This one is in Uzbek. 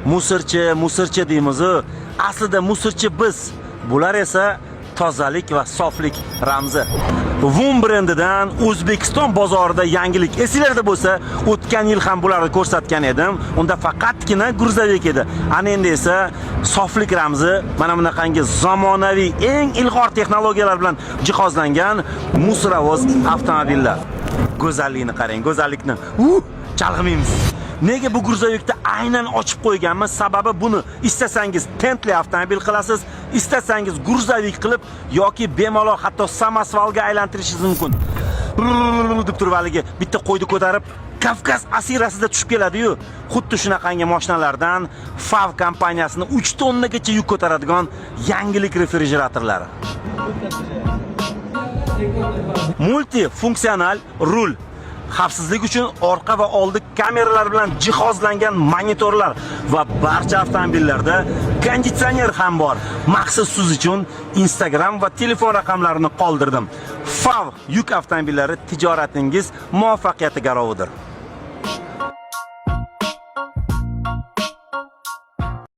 musirchi deymiz. Aslida musirchi biz. Bular esa tozalik va soflik ramzi. Vum brendidan O'zbekiston bozorida yangilik. Esinglarda bo'lsa, o'tgan yil ham bularni ko'rsatgan edim. Unda faqatgina gruzovik edi. Ana endi esa soflik ramzi, mana bunaqangi zamonaviy, eng ilg'or texnologiyalar bilan jihozlangan musravoz avtomobillar. Go'zallikni qarang, go'zallikni. Chalg'imaymiz. Nega bu gruzovikda aynan ochib qo'yganmiz? Sababi buni istasangiz Tentli avtomobil qilasiz, istasangiz gruzovik qilib yoki bemalol hatto samasvalga aylantirishingiz mumkin. deb turib haligi bitta qo'yni ko'tarib Kavkaz asirasida tushib keladi-yu. Xuddi shunaqangi mashinalardan FAV kompaniyasining 3 tonnagacha yuk ko'taradigan yangilik refrigeratorlari. Multifunksional rul. Xavfsizlik uchun orqa va oldi kameralar bilan jihozlangan monitorlar va barcha avtomobillarda konditsioner ham bor. Maxsus siz uchun Instagram va telefon raqamlarini qoldirdim. FAV yuk avtomobillari tijoratingiz muvaffaqiyati garovidir.